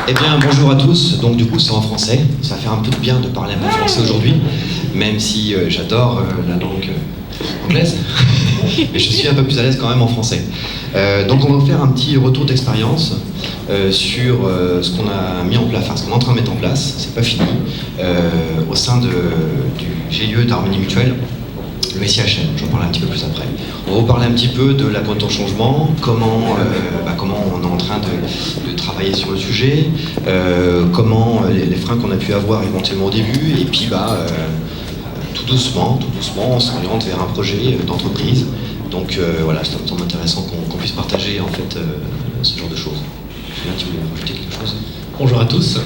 Eh bien, bonjour à tous. Donc, du coup, c'est en français. Ça fait un peu de bien de parler un peu français aujourd'hui, même si j'adore la langue anglaise. Mais je suis un peu plus à l'aise quand même en français. Donc, on va vous faire un petit retour d'expérience sur ce qu'on a mis en place, enfin, ce qu'on est en train de mettre en place, c'est pas fini, au sein du GIE d'Harmonie Mutuelle, le SIHM. J'en parle un petit peu plus après. On va vous parler un petit peu de la boîte en changement, comment on est en train de travailler sur le sujet, comment les freins qu'on a pu avoir éventuellement au début, et puis tout doucement, on s'oriente vers un projet d'entreprise. Donc voilà, ça me semble intéressant qu'on puisse partager en fait ce genre de choses. Julien, tu voulais rajouter quelque chose ? Bonjour à tous.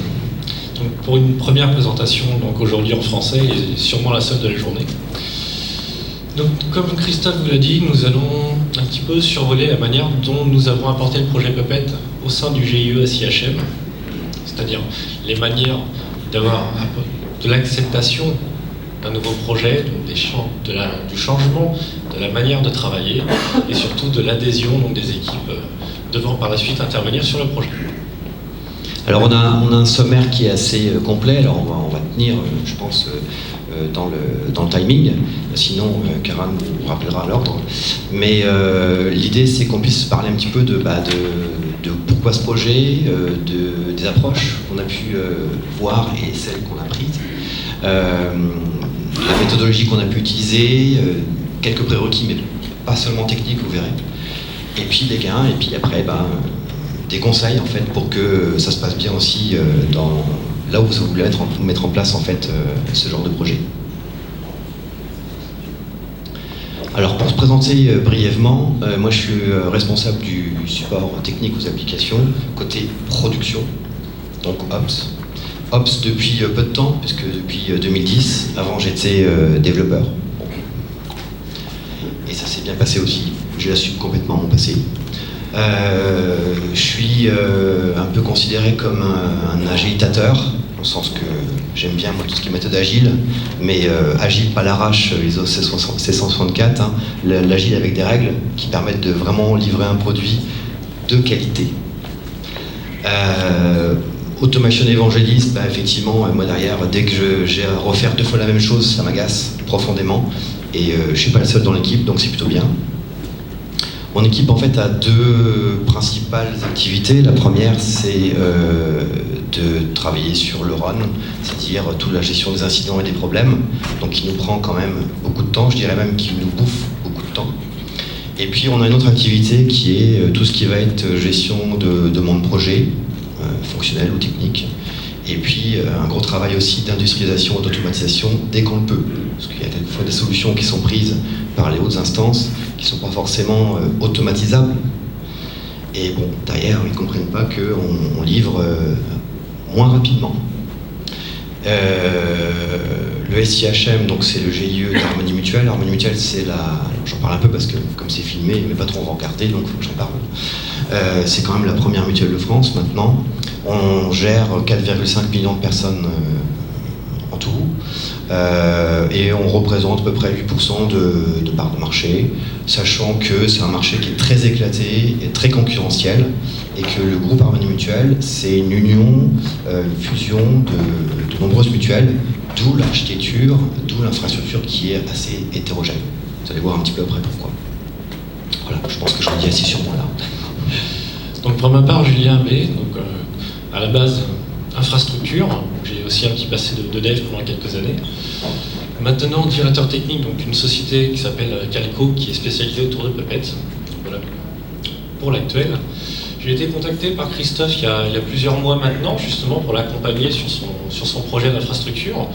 Donc, pour une première présentation, donc aujourd'hui en français, et sûrement la seule de la journée. Donc, comme Christophe vous l'a dit, nous allons un petit peu survoler la manière dont nous avons apporté le projet Puppet au sein du GIE SIHM, c'est-à-dire les manières d'avoir de l'acceptation d'un nouveau projet, donc du changement, de la manière de travailler et surtout de l'adhésion des équipes devant par la suite intervenir sur le projet. Alors on a un sommaire qui est assez complet, alors on va tenir, je pense, dans le timing, sinon Karan vous rappellera à l'ordre. Mais l'idée c'est qu'on puisse parler un petit peu de pourquoi ce projet, des approches qu'on a pu voir et celles qu'on a prises, la méthodologie qu'on a pu utiliser, quelques prérequis mais pas seulement techniques, vous verrez. Et puis les gains, et puis après des conseils en fait pour que ça se passe bien aussi là où vous voulez mettre en place en fait ce genre de projet. Alors pour se présenter brièvement, moi je suis responsable du support technique aux applications côté production, donc Ops. Ops depuis peu de temps, puisque depuis 2010, avant j'étais développeur. Et ça s'est bien passé aussi, j'assume complètement mon passé. Je suis un peu considéré comme un agilitateur, dans le sens que j'aime bien moi, tout ce qui est méthode agile, mais agile pas l'arrache, ISO 164, hein, l'agile avec des règles qui permettent de vraiment livrer un produit de qualité. Automation évangéliste, effectivement, moi derrière, dès que j'ai à refaire 2 fois la même chose, ça m'agace profondément, et je suis pas le seul dans l'équipe, donc c'est plutôt bien. Mon équipe en fait a 2 principales activités. La première c'est de travailler sur le run, c'est-à-dire toute la gestion des incidents et des problèmes, donc qui nous prend quand même beaucoup de temps, je dirais même qui nous bouffe beaucoup de temps. Et puis on a une autre activité qui est tout ce qui va être gestion de demande projet, fonctionnel ou technique. Et puis un gros travail aussi d'industrialisation et d'automatisation dès qu'on le peut. Parce qu'il y a quelquefois des solutions qui sont prises par les hautes instances qui ne sont pas forcément automatisables. Et bon, derrière, ils ne comprennent pas qu'on livre moins rapidement. Le SIHM, donc c'est le GIE d'Harmonie Mutuelle. Harmonie Mutuelle, c'est j'en parle un peu parce que comme c'est filmé, mais pas trop on va regarder, donc il faut que j'en parle. C'est quand même la première mutuelle de France maintenant. On gère 4,5 millions de personnes en tout. Et on représente à peu près 8% de part de marché, sachant que c'est un marché qui est très éclaté et très concurrentiel, et que le groupe Harmonie Mutuelle, c'est une union, une fusion de nombreuses mutuelles, d'où l'architecture, d'où l'infrastructure qui est assez hétérogène. Vous allez voir un petit peu après pourquoi. Voilà, je pense que j'en dis assez sur moi là. Donc pour ma part, Julien B, donc à la base infrastructure, j'ai aussi un petit passé de dev pendant quelques années. Maintenant directeur technique donc d'une société qui s'appelle Calco, qui est spécialisée autour de Puppet. Voilà. Pour l'actuel, j'ai été contacté par Christophe il y a plusieurs mois maintenant, justement pour l'accompagner sur son projet d'infrastructure,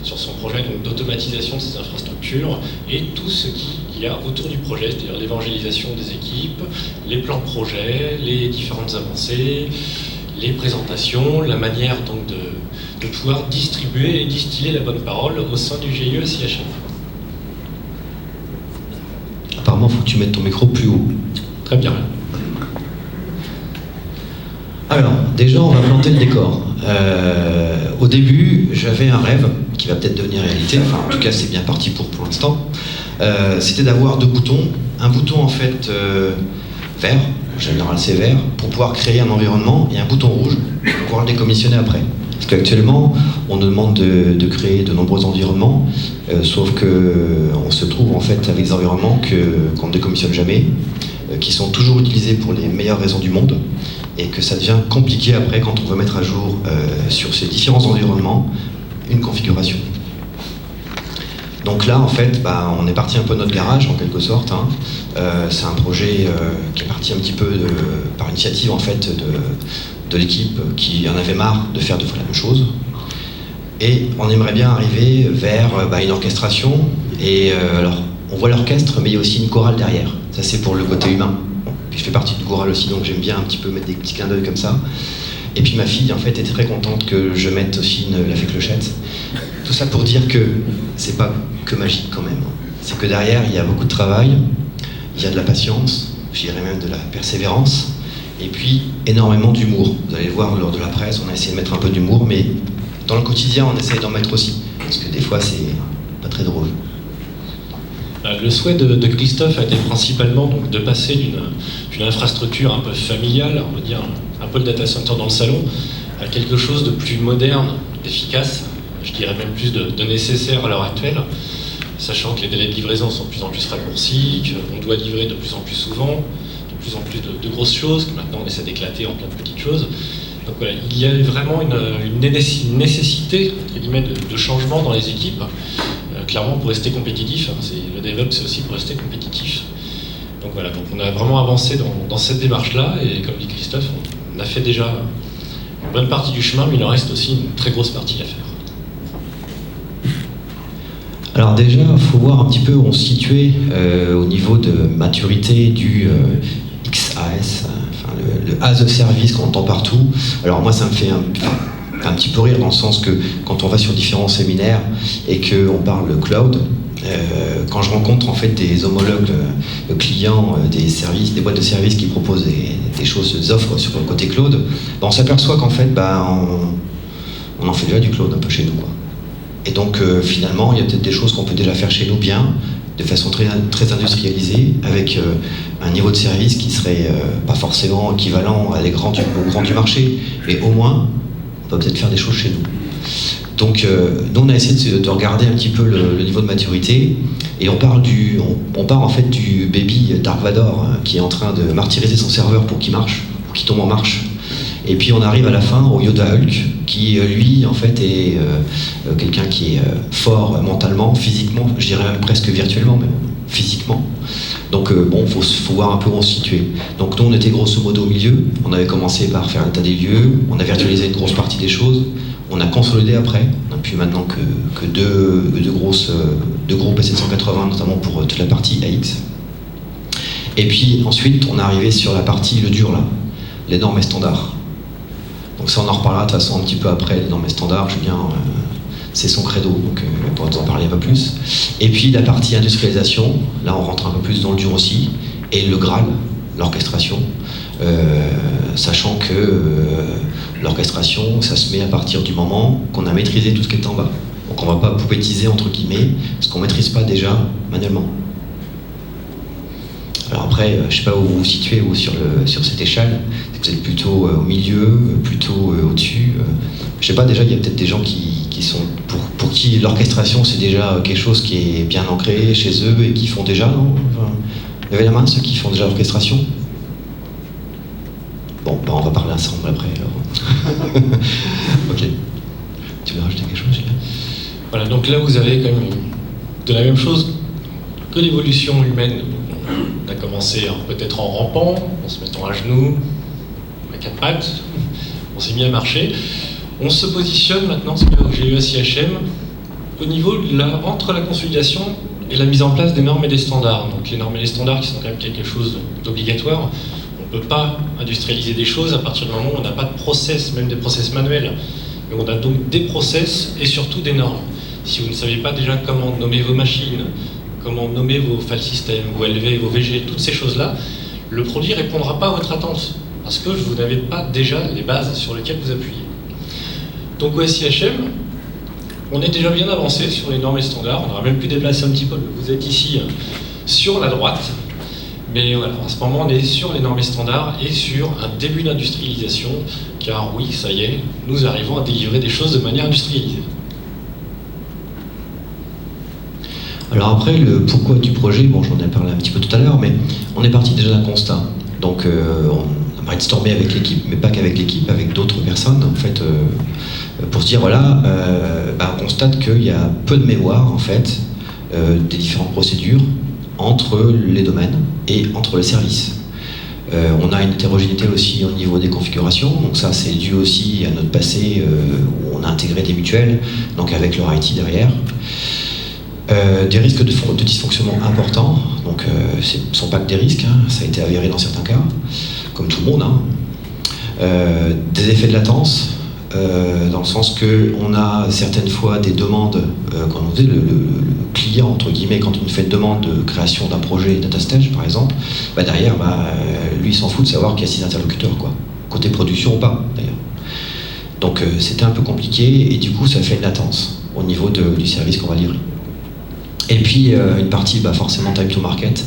sur son projet d'automatisation de ses infrastructures et tout ce qu'il y a autour du projet, c'est-à-dire l'évangélisation des équipes, les plans de projet, les différentes avancées, les présentations, la manière donc de pouvoir distribuer et distiller la bonne parole au sein du GIE SIHM. Apparemment, il faut que tu mettes ton micro plus haut. Très bien. Alors, déjà, on va planter le décor. Au début, j'avais un rêve qui va peut-être devenir réalité, enfin, en tout cas, c'est bien parti pour l'instant. C'était d'avoir 2 boutons. Un bouton, en fait, vert, en général c'est vert, pour pouvoir créer un environnement et un bouton rouge pour pouvoir le décommissionner après. Parce qu'actuellement, on nous demande de créer de nombreux environnements, sauf qu'on se trouve en fait avec des environnements qu'on ne décommissionne jamais, qui sont toujours utilisés pour les meilleures raisons du monde, et que ça devient compliqué après quand on veut mettre à jour sur ces différents environnements une configuration. Donc là, en fait, on est parti un peu de notre garage, en quelque sorte. Hein. C'est un projet qui est parti un petit peu par initiative, en fait, de l'équipe qui en avait marre de faire deux fois la même chose. Et on aimerait bien arriver vers une orchestration. Et alors, on voit l'orchestre, mais il y a aussi une chorale derrière. Ça, c'est pour le côté humain. Bon, puis je fais partie du chorale aussi, donc j'aime bien un petit peu mettre des petits clins d'œil comme ça. Et puis ma fille, en fait, était très contente que je mette aussi la fée clochette. Tout ça pour dire que c'est pas que magique quand même. C'est que derrière, il y a beaucoup de travail, il y a de la patience, je dirais même de la persévérance, et puis énormément d'humour. Vous allez le voir lors de la presse, on a essayé de mettre un peu d'humour, mais dans le quotidien, on essaye d'en mettre aussi, parce que des fois, c'est pas très drôle. Le souhait de Christophe a été principalement donc, de passer d'une infrastructure un peu familiale, on va dire un peu le data center dans le salon, à quelque chose de plus moderne, d'efficace, je dirais même plus de nécessaire à l'heure actuelle, sachant que les délais de livraison sont de plus en plus raccourcis, qu'on doit livrer de plus en plus souvent, de plus en plus de grosses choses, que maintenant on essaie d'éclater en plein de petites choses. Donc voilà, il y a vraiment une nécessité entre guillemets, de changement dans les équipes, clairement pour rester compétitif. Le DevOps c'est aussi pour rester compétitif. Donc voilà, donc on a vraiment avancé dans cette démarche-là, et comme dit Christophe, on a fait déjà une bonne partie du chemin, mais il en reste aussi une très grosse partie à faire. Alors déjà, il faut voir un petit peu où on se situait au niveau de maturité du XaaS, le as a service qu'on entend partout. Alors moi, ça me fait un petit peu rire dans le sens que quand on va sur différents séminaires et qu'on parle cloud, quand je rencontre en fait des homologues clients, des services, des boîtes de services qui proposent des choses, des offres sur le côté cloud, on s'aperçoit qu'en fait, on en fait déjà du cloud un peu chez nous, quoi. Et donc finalement, il y a peut-être des choses qu'on peut déjà faire chez nous bien, de façon très, très industrialisée, avec un niveau de service qui serait pas forcément équivalent aux grands du marché, mais au moins, on peut peut-être faire des choses chez nous. Donc nous, on a essayé de regarder un petit peu le niveau de maturité, et on part en fait du baby Dark Vador qui est en train de martyriser son serveur pour qu'il marche, pour qu'il tombe en marche. Et puis on arrive à la fin au Yoda Hulk, qui lui en fait est quelqu'un qui est fort mentalement, physiquement, je dirais même presque virtuellement, mais physiquement. Donc faut voir un peu où on se situait. Donc nous on était grosso modo au milieu, on avait commencé par faire l'état des lieux, on a virtualisé une grosse partie des choses, on a consolidé après, on n'a plus maintenant que deux gros PC180, notamment pour toute la partie AX. Et puis ensuite on est arrivé sur la partie, le dur là, les normes et standards. Donc ça on en reparlera de toute façon un petit peu après, les normes et standards, Julien, c'est son credo, donc on pourra en parler un peu plus. Et puis la partie industrialisation, là on rentre un peu plus dans le dur aussi, et le Graal, l'orchestration, sachant que l'orchestration, ça se met à partir du moment qu'on a maîtrisé tout ce qui est en bas. Donc on ne va pas poupettiser entre guillemets ce qu'on ne maîtrise pas déjà manuellement. Alors après, je ne sais pas où vous vous situez sur cette échelle, vous êtes plutôt au milieu, plutôt au-dessus. Je ne sais pas, déjà il y a peut-être des gens qui sont pour qui l'orchestration c'est déjà quelque chose qui est bien ancré chez eux et qui font déjà, non enfin, levez la main ceux qui font déjà l'orchestration. Bon, on va parler ensemble après alors. Ok. Tu veux rajouter quelque chose, Julien ? Voilà, donc là vous avez quand même de la même chose que l'évolution humaine. On a commencé peut-être en rampant, en se mettant à genoux, à quatre pattes, on s'est mis à marcher. On se positionne maintenant, c'est là où j'ai eu SIHM, au niveau entre la consolidation et la mise en place des normes et des standards. Donc les normes et les standards qui sont quand même quelque chose d'obligatoire. On ne peut pas industrialiser des choses à partir du moment où on n'a pas de process, même des process manuels. Mais on a donc des process et surtout des normes. Si vous ne savez pas déjà comment nommer vos machines, comment nommer vos file systems, vos LV, vos VG, toutes ces choses-là, le produit ne répondra pas à votre attente, parce que vous n'avez pas déjà les bases sur lesquelles vous appuyez. Donc au SIHM, on est déjà bien avancé sur les normes et standards, on aura même pu déplacer un petit peu, vous êtes ici sur la droite, Mais voilà, en ce moment, on est sur les normes et standards et sur un début d'industrialisation, car oui, ça y est, nous arrivons à délivrer des choses de manière industrialisée. Alors après, le pourquoi du projet, bon, j'en ai parlé un petit peu tout à l'heure, mais on est parti déjà d'un constat. Donc on a brainstormé avec l'équipe, mais pas qu'avec l'équipe, avec d'autres personnes, en fait, pour se dire, voilà, on constate qu'il y a peu de mémoire, en fait, des différentes procédures entre les domaines et entre les services. On a une hétérogénéité aussi au niveau des configurations, donc ça c'est dû aussi à notre passé où on a intégré des mutuelles, donc avec leur IT derrière. Des risques de dysfonctionnement importants, donc ce ne sont pas que des risques, hein, ça a été avéré dans certains cas, comme tout le monde. Hein. Des effets de latence, dans le sens qu'on a certaines fois des demandes, quand on dit le client, entre guillemets, quand on fait une demande de création d'un projet data stage par exemple, derrière, lui il s'en fout de savoir qu'il y a 6 interlocuteurs, quoi, côté production ou pas d'ailleurs. Donc c'était un peu compliqué et du coup ça fait une latence au niveau du service qu'on va livrer. Et puis une partie forcément time to market,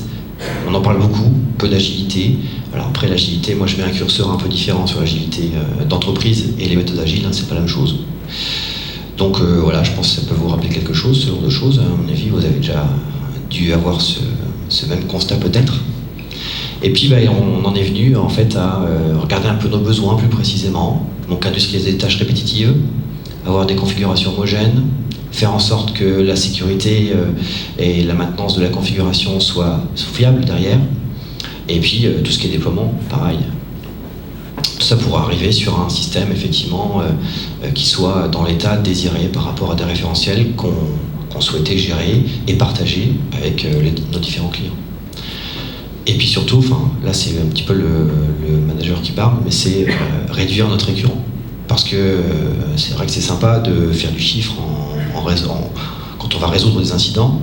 on en parle beaucoup, peu d'agilité. Alors après l'agilité, moi je mets un curseur un peu différent sur l'agilité d'entreprise et les méthodes agiles, hein, c'est pas la même chose. Donc voilà, je pense que ça peut vous rappeler quelque chose, ce genre de choses. À mon avis, vous avez déjà dû avoir ce même constat peut-être. Et puis on en est venu en fait à regarder un peu nos besoins plus précisément, donc industrialiser des tâches répétitives, avoir des configurations homogènes, faire en sorte que la sécurité et la maintenance de la configuration soient fiables derrière, et puis tout ce qui est déploiement, pareil. Tout ça pour arriver sur un système effectivement qui soit dans l'état désiré par rapport à des référentiels qu'on souhaitait gérer et partager avec nos différents clients. Et puis surtout, là c'est un petit peu le manager qui parle, mais c'est réduire notre récurrent. Parce que c'est vrai que c'est sympa de faire du chiffre quand on va résoudre des incidents,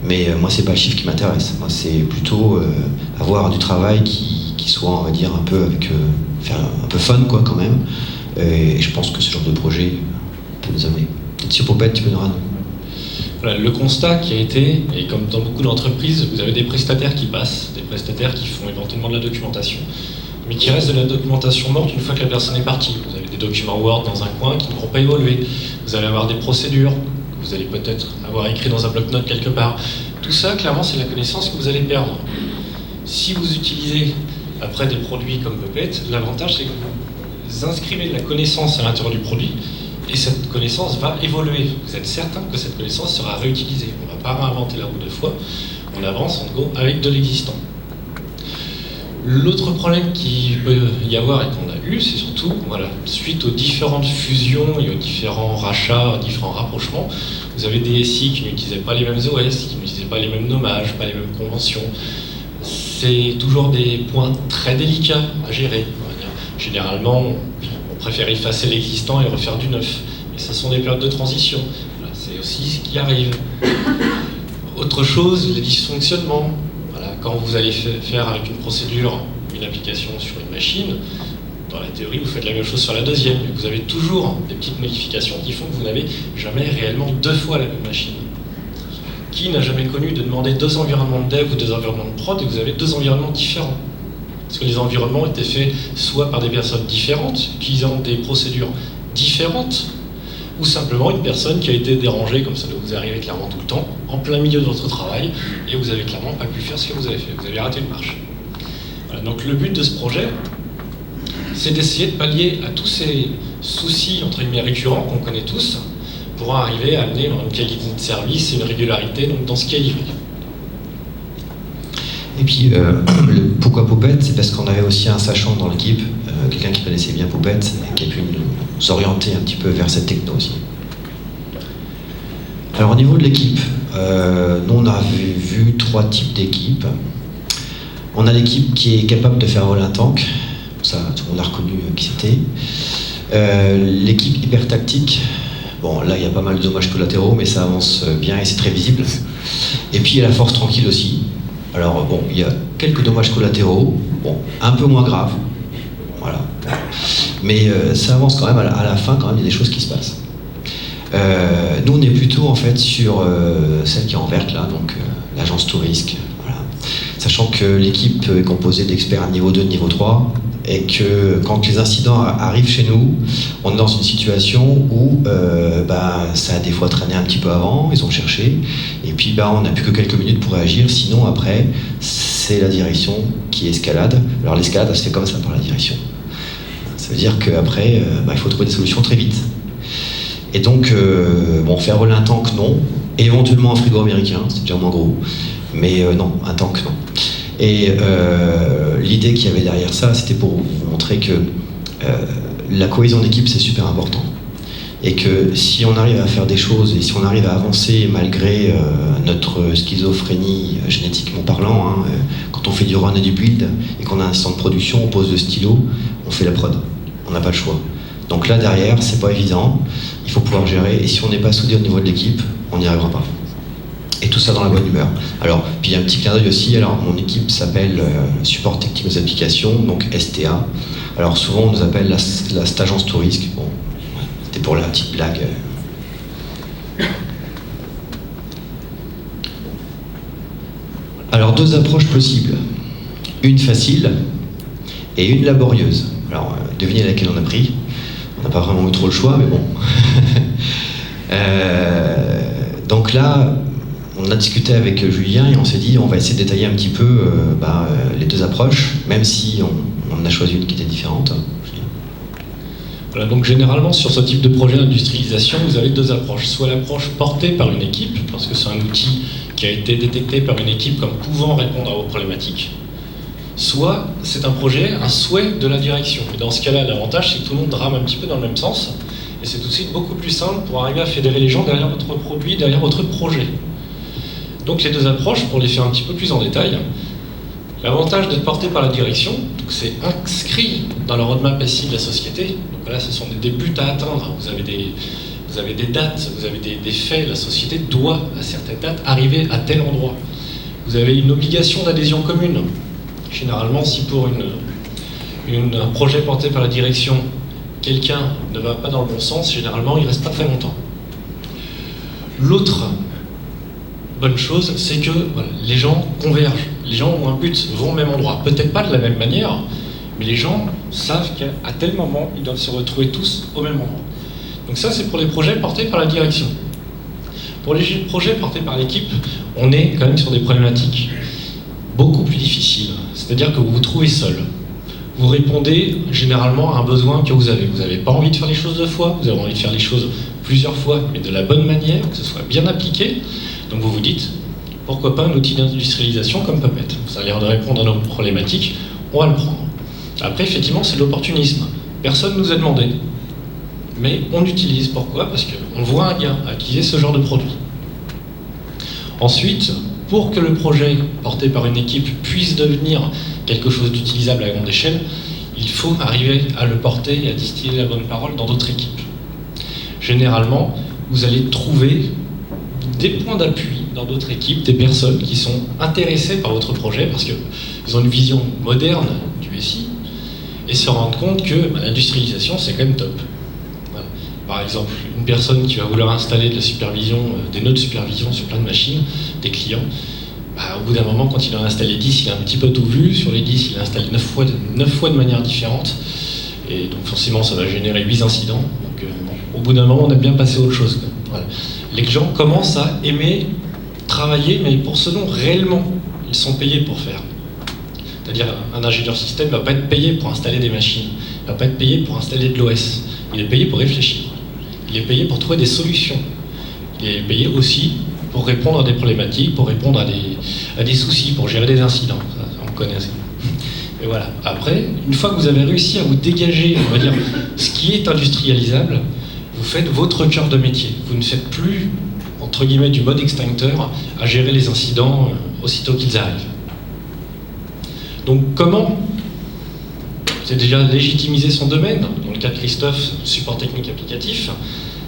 mais moi c'est pas le chiffre qui m'intéresse. Moi c'est plutôt avoir du travail qui soit, on va dire, un peu faire un peu fun quoi quand même. Et je pense que ce genre de projet peut nous amener. Monsieur Popette, tu peux nous rendre. Voilà, le constat qui a été, et comme dans beaucoup d'entreprises, vous avez des prestataires qui passent, des prestataires qui font éventuellement de la documentation, mais qui reste de la documentation morte une fois que la personne est partie. Vous avez des documents Word dans un coin qui ne pourront pas évoluer. Vous allez avoir des procédures que vous allez peut-être avoir écrit dans un bloc-notes quelque part. Tout ça, clairement, c'est la connaissance que vous allez perdre. Si vous utilisez après des produits comme Puppet, l'avantage c'est que vous inscrivez de la connaissance à l'intérieur du produit et cette connaissance va évoluer. Vous êtes certain que cette connaissance sera réutilisée. On ne va pas réinventer la roue 2 fois, on avance en gros avec de l'existant. L'autre problème qu'il peut y avoir et qu'on a eu, c'est surtout, suite aux différentes fusions et aux différents rachats, aux différents rapprochements, vous avez des SI qui n'utilisaient pas les mêmes OS, qui n'utilisaient pas les mêmes nommages, pas les mêmes conventions. C'est toujours des points très délicats à gérer. Généralement, on préfère effacer l'existant et refaire du neuf. Mais ce sont des périodes de transition. C'est aussi ce qui arrive. Autre chose, les dysfonctionnements. Quand vous allez faire avec une procédure une application sur une machine, dans la théorie, vous faites la même chose sur la deuxième. Mais vous avez toujours des petites modifications qui font que vous n'avez jamais réellement 2 fois la même machine. Qui n'a jamais connu de demander 2 environnements de dev ou 2 environnements de prod et vous avez 2 environnements différents? Parce que les environnements étaient faits soit par des personnes différentes, qui ont des procédures différentes, ou simplement une personne qui a été dérangée, comme ça doit vous arriver clairement tout le temps, en plein milieu de votre travail, et vous avez clairement pas pu faire ce que vous avez fait, vous avez raté une marche. Voilà, donc le but de ce projet, c'est d'essayer de pallier à tous ces soucis, entre guillemets, récurrents qu'on connaît tous, pour arriver à amener une qualité de service et une régularité donc, dans ce qui est livré. Et puis, pourquoi Puppet? C'est parce qu'on avait aussi un sachant dans l'équipe, quelqu'un qui connaissait bien Puppet, et qui a pu nous orienter un petit peu vers cette techno aussi. Alors au niveau de l'équipe, nous on a vu 3 types d'équipes. On a l'équipe qui est capable de faire voler un tank, ça tout le monde a reconnu qui c'était. L'équipe hyper tactique, bon là il y a pas mal de dommages collatéraux mais ça avance bien et c'est très visible. Et puis il y a la force tranquille aussi. Alors bon, il y a quelques dommages collatéraux, bon, un peu moins graves, voilà. Mais ça avance quand même, à la fin quand même il y a des choses qui se passent. Nous on est plutôt en fait sur celle qui est en verte là, donc l'agence Tourrisque, voilà. sachant que l'équipe est composée d'experts à niveau 2, niveau 3, et que quand les incidents arrivent chez nous, on est dans une situation où ça a des fois traîné un petit peu avant, ils ont cherché, et puis on n'a plus que quelques minutes pour réagir, sinon après, c'est la direction qui escalade. Alors l'escalade, c'est comme ça par la direction. Ça veut dire qu'après, il faut trouver des solutions très vite. Et donc, faire voler un tank, non. Éventuellement un frigo américain, c'est déjà moins gros. Mais non, un tank, non. Et l'idée qu'il y avait derrière ça, c'était pour vous montrer que la cohésion d'équipe, c'est super important. Et que si on arrive à faire des choses, et si on arrive à avancer malgré notre schizophrénie génétiquement parlant, quand on fait du run et du build, et qu'on a un instant de production, on pose le stylo, on fait la prod. On n'a pas le choix. Donc là, derrière, c'est pas évident. Il faut pouvoir gérer. Et si on n'est pas soudé au niveau de l'équipe, on n'y arrivera pas. Et tout ça dans la bonne humeur. Alors, puis il y a un petit clin d'œil aussi. Alors, mon équipe s'appelle Support Technique aux Applications, donc STA. Alors, souvent, on nous appelle la Stagence tout risque. Bon, c'était pour la petite blague. Alors, deux approches possibles. Une facile et une laborieuse. Alors, devinez laquelle on a pris. On n'a pas vraiment eu trop le choix, mais bon. Donc là, on a discuté avec Julien et on s'est dit on va essayer de détailler un petit peu les deux approches, même si on a choisi une qui était différente. Voilà, donc généralement sur ce type de projet d'industrialisation, vous avez deux approches. Soit l'approche portée par une équipe, parce que c'est un outil qui a été détecté par une équipe comme pouvant répondre à vos problématiques. Soit c'est un projet, un souhait de la direction. Et dans ce cas-là, l'avantage, c'est que tout le monde rame un petit peu dans le même sens. Et c'est tout de suite beaucoup plus simple pour arriver à fédérer les gens derrière votre produit, derrière votre projet. Donc les deux approches, pour les faire un petit peu plus en détail, l'avantage d'être porté par la direction, c'est inscrit dans le roadmap SI de la société. Donc là, ce sont des buts à atteindre. Vous avez des dates, vous avez des faits. La société doit, à certaines dates, arriver à tel endroit. Vous avez une obligation d'adhésion commune. Généralement, si pour un projet porté par la direction, quelqu'un ne va pas dans le bon sens, généralement, il ne reste pas très longtemps. L'autre bonne chose, c'est que les gens convergent. Les gens ont un but, vont au même endroit. Peut-être pas de la même manière, mais les gens savent qu'à tel moment, ils doivent se retrouver tous au même endroit. Donc ça, c'est pour les projets portés par la direction. Pour les projets portés par l'équipe, on est quand même sur des problématiques beaucoup plus difficiles. C'est-à-dire que vous vous trouvez seul. Vous répondez généralement à un besoin que vous avez. Vous n'avez pas envie de faire les choses deux fois, vous avez envie de faire les choses plusieurs fois, mais de la bonne manière, que ce soit bien appliqué. Donc vous vous dites, pourquoi pas un outil d'industrialisation comme Puppet? Ça a l'air de répondre à nos problématiques, on va le prendre. Après, effectivement, c'est de l'opportunisme. Personne ne nous a demandé. Mais on l'utilise. Pourquoi? Parce qu'on voit un gain à utiliser ce genre de produit. Ensuite, pour que le projet porté par une équipe puisse devenir quelque chose d'utilisable à grande échelle, il faut arriver à le porter et à distiller la bonne parole dans d'autres équipes. Généralement, vous allez trouver des points d'appui dans d'autres équipes, des personnes qui sont intéressées par votre projet parce qu'ils ont une vision moderne du SI et se rendent compte que l'industrialisation, c'est quand même top. Voilà. Par exemple, une personne qui va vouloir installer de la supervision, des nœuds de supervision sur plein de machines, des clients, au bout d'un moment, quand il en a installé 10, il a un petit peu tout vu. Sur les 10, il a installé 9 fois de manière différente. Et donc forcément, ça va générer 8 incidents. Donc au bout d'un moment, on a bien passé à autre chose. Voilà. Les gens commencent à aimer travailler, mais pour ce dont réellement ils sont payés pour faire. C'est-à-dire un ingénieur système ne va pas être payé pour installer des machines, il ne va pas être payé pour installer de l'OS. Il est payé pour réfléchir. Il est payé pour trouver des solutions. Il est payé aussi pour répondre à des problématiques, pour répondre à des soucis, pour gérer des incidents. Ça, on le connaît assez. Et voilà. Après, une fois que vous avez réussi à vous dégager, on va dire, ce qui est industrialisable, vous faites votre cœur de métier. Vous ne faites plus, entre guillemets, du mode extincteur à gérer les incidents aussitôt qu'ils arrivent. Donc comment? C'est déjà légitimiser son domaine. Dans le cas de Christophe, support technique applicatif,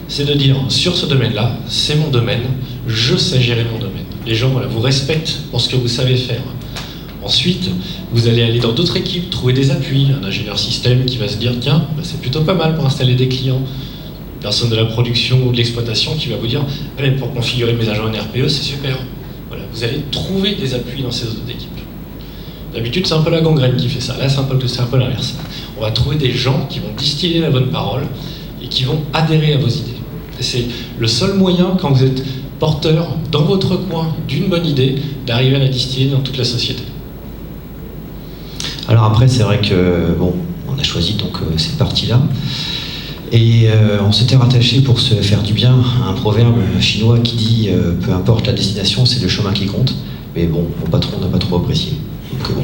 c'est de dire, sur ce domaine-là, c'est mon domaine, je sais gérer mon domaine. Les gens vous respectent pour ce que vous savez faire. Ensuite, vous allez aller dans d'autres équipes, trouver des appuis, un ingénieur système qui va se dire, tiens, c'est plutôt pas mal pour installer des clients. Une personne de la production ou de l'exploitation qui va vous dire, pour configurer mes agents NRPE, c'est super. Voilà, vous allez trouver des appuis dans ces autres équipes. D'habitude, c'est un peu la gangrène qui fait ça. Là, c'est un peu l'inverse. On va trouver des gens qui vont distiller la bonne parole et qui vont adhérer à vos idées. Et c'est le seul moyen, quand vous êtes porteur dans votre coin d'une bonne idée, d'arriver à la distiller dans toute la société. Alors après, c'est vrai que, bon, on a choisi donc cette partie-là. Et on s'était rattaché pour se faire du bien à un proverbe chinois qui dit peu importe la destination, c'est le chemin qui compte. Mais bon, mon patron n'a pas trop apprécié. Donc bon.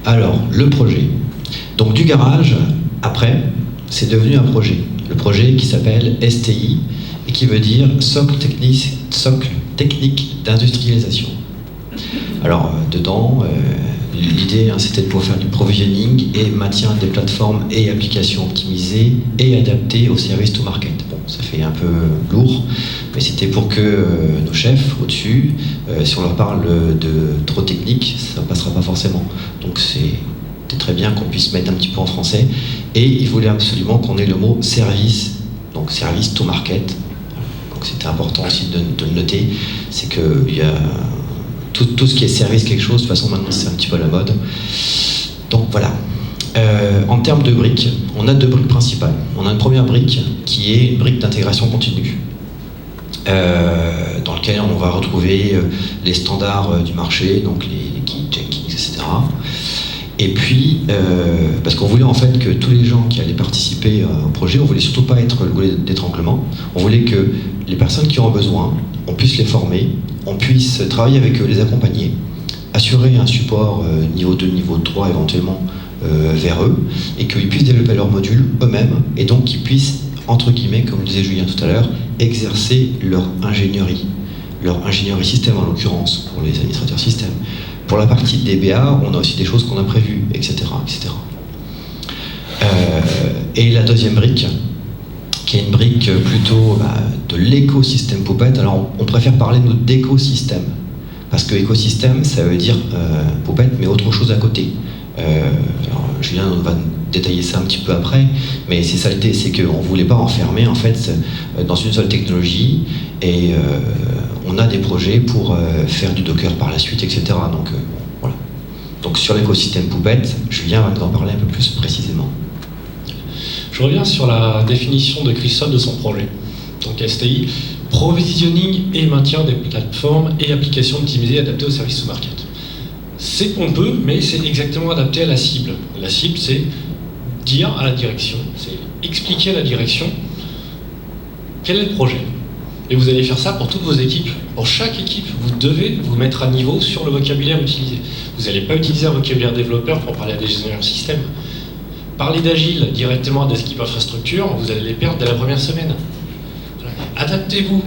Alors, le projet. Donc du garage, après, c'est devenu un projet. Le projet qui s'appelle STI et qui veut dire socle technique d'industrialisation. Alors, dedans, l'idée, c'était de pouvoir faire du provisioning et maintien des plateformes et applications optimisées et adaptées aux services to market. Bon, ça fait un peu lourd, mais c'était pour que nos chefs au-dessus, si on leur parle de trop technique, ça ne passera pas forcément. Donc c'était très bien qu'on puisse mettre un petit peu en français. Et ils voulaient absolument qu'on ait le mot service, donc service to market. Donc c'était important aussi de le noter, c'est qu'il y a tout ce qui est service quelque chose, de toute façon maintenant c'est un petit peu à la mode. Donc voilà. En termes de briques, on a deux briques principales. On a une première brique qui est une brique d'intégration continue, dans laquelle on va retrouver les standards du marché, donc les Git, Jenkins, etc. Et puis, parce qu'on voulait en fait que tous les gens qui allaient participer au projet, on voulait surtout pas être le goulet d'étranglement, on voulait que les personnes qui auront besoin, on puisse les former, on puisse travailler avec eux, les accompagner, assurer un support niveau 2, niveau 3 éventuellement vers eux, et qu'ils puissent développer leurs modules eux-mêmes, et donc qu'ils puissent, entre guillemets, comme le disait Julien tout à l'heure, exercer leur ingénierie système en l'occurrence, pour les administrateurs système. Pour la partie DBA, on a aussi des choses qu'on a prévues, etc. etc. Et la deuxième brique, qui est une brique plutôt de l'écosystème Puppet. Alors on préfère parler d'écosystème, parce que écosystème, ça veut dire Puppet, mais autre chose à côté. Alors Julien va détailler ça un petit peu après, mais c'est ça l'idée, c'est qu'on ne voulait pas enfermer en fait dans une seule technologie, et on a des projets pour faire du Docker par la suite, etc. Donc voilà. Donc sur l'écosystème Puppet, Julien va nous en parler un peu plus précisément. Je reviens sur la définition de Christophe de son projet. Donc STI, provisioning et maintien des plateformes et applications optimisées adaptées aux services to market. C'est pompeux, mais c'est exactement adapté à la cible. La cible, c'est dire à la direction, c'est expliquer à la direction quel est le projet. Et vous allez faire ça pour toutes vos équipes. Pour chaque équipe, vous devez vous mettre à niveau sur le vocabulaire utilisé. Vous n'allez pas utiliser un vocabulaire développeur pour parler à des ingénieurs système. Parler d'agile directement à des équipes infrastructure, vous allez les perdre dès la première semaine. Voilà. Adaptez-vous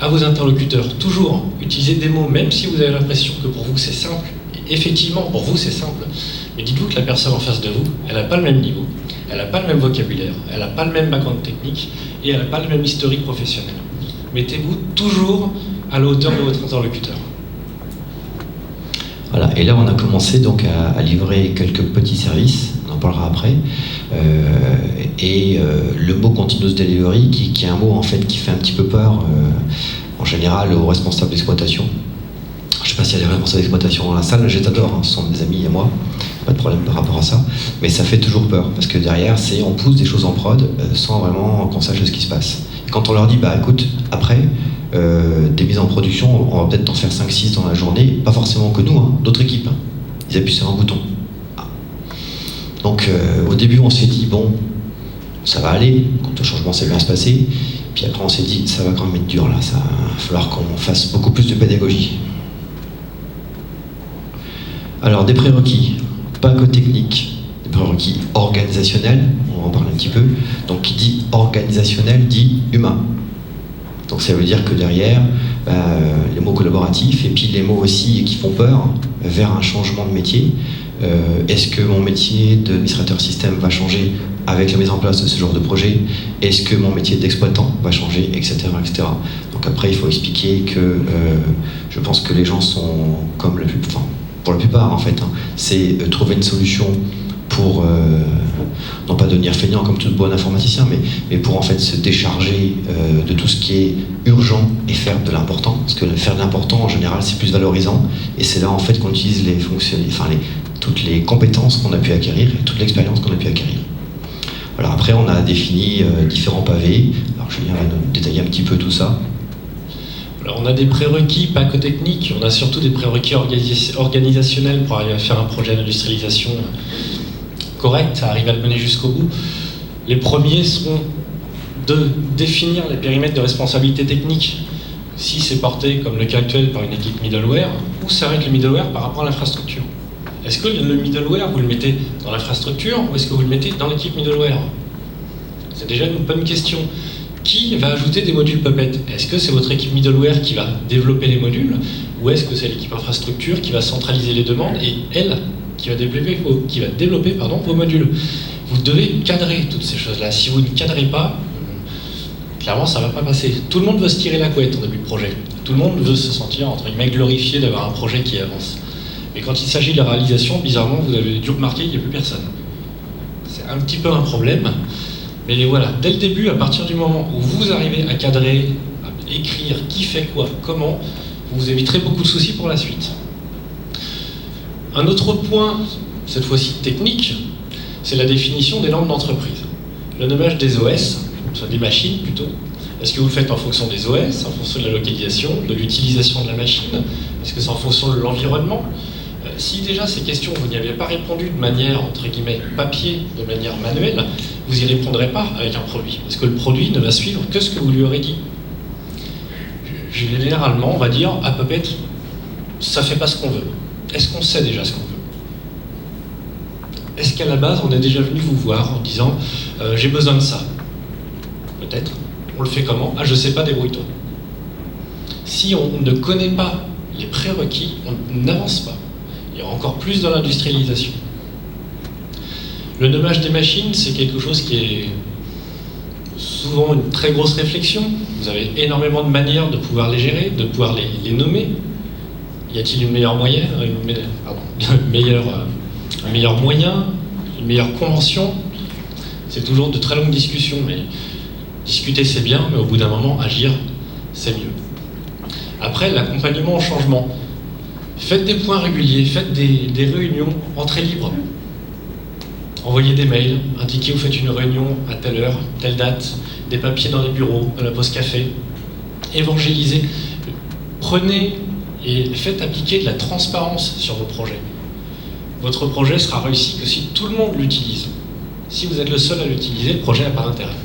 à vos interlocuteurs. Toujours, utilisez des mots, même si vous avez l'impression que pour vous c'est simple. Et effectivement, pour vous c'est simple. Mais dites-vous que la personne en face de vous, elle n'a pas le même niveau, elle n'a pas le même vocabulaire, elle n'a pas le même background technique et elle n'a pas le même historique professionnel. Mettez-vous toujours à la hauteur de votre interlocuteur. Voilà, et là on a commencé donc à livrer quelques petits services, on en parlera après, le mot continuous delivery qui est un mot en fait qui fait un petit peu peur en général aux responsables d'exploitation. Je ne sais pas s'il y a des responsables d'exploitation dans la salle, je t'adore, hein, ce sont des amis à moi, pas de problème par rapport à ça, mais ça fait toujours peur parce que derrière on pousse des choses en prod sans vraiment qu'on sache ce qui se passe. Et quand on leur dit écoute, après des mises en production, on va peut-être en faire 5-6 dans la journée, pas forcément que nous, hein, d'autres équipes. Hein. Ils appuient sur un bouton. Ah. Donc au début on s'est dit bon, ça va aller, quand le changement ça va bien se passer, puis après on s'est dit ça va quand même être dur là, ça va falloir qu'on fasse beaucoup plus de pédagogie. Alors des prérequis, pas que techniques, des prérequis organisationnels, on va en parler un petit peu. Donc qui dit organisationnel dit humain. Donc ça veut dire que derrière, les mots collaboratifs et puis les mots aussi qui font peur vers un changement de métier. Est-ce que mon métier d'administrateur système va changer avec la mise en place de ce genre de projet? Est-ce que mon métier d'exploitant va changer, etc., etc. Donc après, il faut expliquer que je pense que les gens sont comme pour la plupart en fait, hein, c'est trouver une solution pour, non pas devenir feignant comme tout bon informaticien, mais pour en fait se décharger de tout ce qui est urgent et faire de l'important. Parce que faire de l'important, en général, c'est plus valorisant. Et c'est là en fait qu'on utilise toutes les compétences qu'on a pu acquérir et toute l'expérience qu'on a pu acquérir. Voilà, après, on a défini différents pavés. Alors, Julien va nous détailler un petit peu tout ça. Alors, on a des prérequis pas que techniques, on a surtout des prérequis organisationnels pour arriver à faire un projet d'industrialisation correct, à arriver à le mener jusqu'au bout. Les premiers seront de définir les périmètres de responsabilité technique. Si c'est porté, comme le cas actuel, par une équipe middleware, où s'arrête le middleware par rapport à l'infrastructure? Est-ce que le middleware, vous le mettez dans l'infrastructure ou est-ce que vous le mettez dans l'équipe middleware? C'est déjà une bonne question. Qui va ajouter des modules Puppet? Est-ce que c'est votre équipe middleware qui va développer les modules ou est-ce que c'est l'équipe infrastructure qui va centraliser les demandes et elle qui va développer vos modules? Vous devez cadrer toutes ces choses-là. Si vous ne cadrez pas, clairement ça ne va pas passer. Tout le monde veut se tirer la couette en début de projet. Tout le monde veut se sentir entre guillemets glorifié d'avoir un projet qui avance. Mais quand il s'agit de la réalisation, bizarrement, vous avez dû remarquer qu'il n'y a plus personne. C'est un petit peu un problème. Mais voilà, dès le début, à partir du moment où vous arrivez à cadrer, à écrire qui fait quoi, comment, vous éviterez beaucoup de soucis pour la suite. Un autre point, cette fois-ci technique, c'est la définition des normes d'entreprise. Le nommage des OS, soit des machines plutôt. Est-ce que vous le faites en fonction des OS, en fonction de la localisation, de l'utilisation de la machine? Est-ce que c'est en fonction de l'environnement? Si déjà ces questions, vous n'y avez pas répondu de manière, entre guillemets, papier, de manière manuelle, vous n'y répondrez pas avec un produit. Parce que le produit ne va suivre que ce que vous lui aurez dit. Généralement, on va dire, à Puppet, ça fait pas ce qu'on veut. Est-ce qu'on sait déjà ce qu'on veut? Est-ce qu'à la base, on est déjà venu vous voir en disant, j'ai besoin de ça? Peut-être. On le fait comment? Ah, je sais pas, débrouille-toi. Si on ne connaît pas les prérequis, on n'avance pas. Il y a encore plus dans l'industrialisation. Le nommage des machines, c'est quelque chose qui est souvent une très grosse réflexion. Vous avez énormément de manières de pouvoir les gérer, de pouvoir les nommer. Y a-t-il un meilleur moyen, une meilleure convention? C'est toujours de très longues discussions, mais discuter c'est bien, mais au bout d'un moment, agir c'est mieux. Après, l'accompagnement au changement. Faites des points réguliers, faites des réunions, entrée libre. Envoyez des mails, indiquez où vous faites une réunion à telle heure, telle date, des papiers dans les bureaux, dans la pause café. Évangélisez. Prenez et faites appliquer de la transparence sur vos projets. Votre projet sera réussi que si tout le monde l'utilise. Si vous êtes le seul à l'utiliser, le projet n'a pas d'intérêt.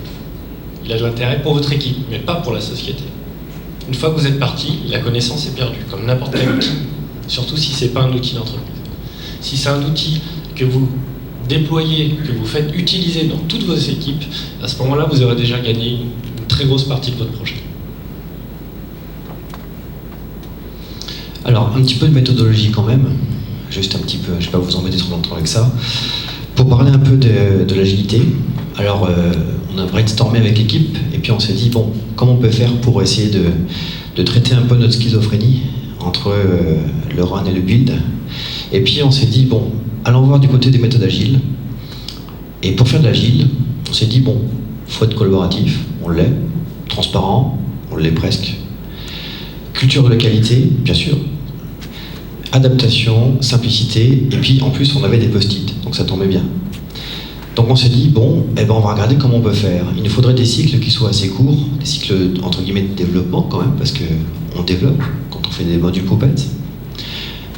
Il a de l'intérêt pour votre équipe, mais pas pour la société. Une fois que vous êtes parti, la connaissance est perdue, comme n'importe quel outil. Surtout si ce n'est pas un outil d'entreprise. Si c'est un outil que vous déployez, que vous faites utiliser dans toutes vos équipes, à ce moment-là, vous aurez déjà gagné une très grosse partie de votre projet. Alors, un petit peu de méthodologie quand même, juste un petit peu, je ne vais pas vous embêter trop longtemps avec ça. Pour parler un peu de l'agilité, alors on a brainstormé avec l'équipe et puis on s'est dit, bon, comment on peut faire pour essayer de traiter un peu notre schizophrénie entre le run et le build. Et puis on s'est dit, bon, allons voir du côté des méthodes agiles. Et pour faire de l'agile, on s'est dit, bon, il faut être collaboratif, on l'est, transparent, on l'est presque. Culture de la qualité, bien sûr. Adaptation, simplicité, et puis en plus on avait des post-it, donc ça tombait bien. Donc on s'est dit, bon, eh ben on va regarder comment on peut faire. Il nous faudrait des cycles qui soient assez courts, des cycles entre guillemets de développement quand même, parce qu'on développe quand on fait des modules Puppet.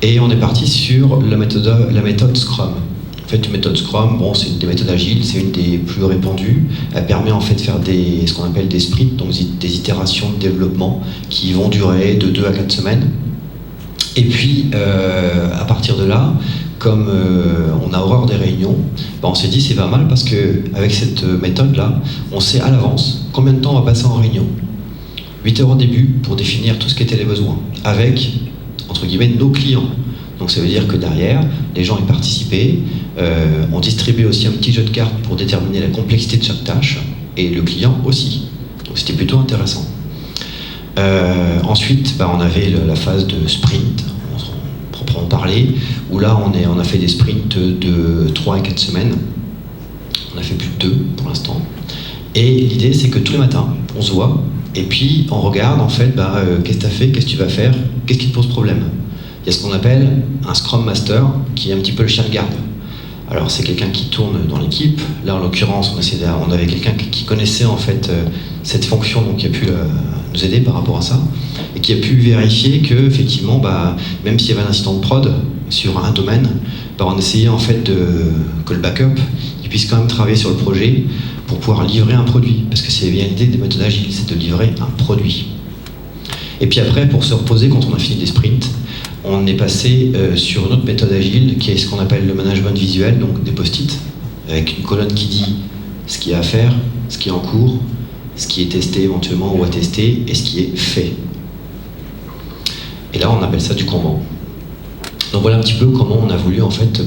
Et on est parti sur la méthode Scrum. En fait, une méthode Scrum, bon, c'est une des méthodes agiles, c'est une des plus répandues. Elle permet en fait de faire ce qu'on appelle des sprints, donc des itérations de développement qui vont durer de 2 à 4 semaines. Et puis, à partir de là, comme on a horreur des réunions, ben on s'est dit c'est pas mal parce qu'avec cette méthode-là, on sait à l'avance combien de temps on va passer en réunion. 8 heures au début pour définir tout ce qu'étaient les besoins, avec, entre guillemets, nos clients. Donc ça veut dire que derrière, les gens y participaient, on distribuait aussi un petit jeu de cartes pour déterminer la complexité de chaque tâche, et le client aussi. Donc c'était plutôt intéressant. Ensuite, on avait la phase de sprint. On proprement parler, où là on a fait des sprints de 3 à 4 semaines. On a fait plus de 2 pour l'instant. Et l'idée c'est que tous les matins, on se voit, et puis on regarde en fait, qu'est-ce que tu as fait, qu'est-ce que tu vas faire, qu'est-ce qui te pose problème. Il y a ce qu'on appelle un Scrum Master, qui est un petit peu le chien de garde. Alors c'est quelqu'un qui tourne dans l'équipe. Là en l'occurrence on avait quelqu'un qui connaissait en fait cette fonction, donc qui a pu nous aider par rapport à ça, et qui a pu vérifier que effectivement même s'il y avait un incident de prod sur un domaine, on essayait en fait que le backup il puisse quand même travailler sur le projet pour pouvoir livrer un produit, parce que c'est bien l'idée des méthodes agiles, c'est de livrer un produit. Et puis après, pour se reposer quand on a fini des sprints, on est passé sur une autre méthode agile qui est ce qu'on appelle le management visuel, donc des post-it, avec une colonne qui dit ce qu'il y a à faire, ce qui est en cours, ce qui est testé éventuellement ou à tester, et ce qui est fait. Et là, on appelle ça du Kanban. Donc voilà un petit peu comment on a voulu en fait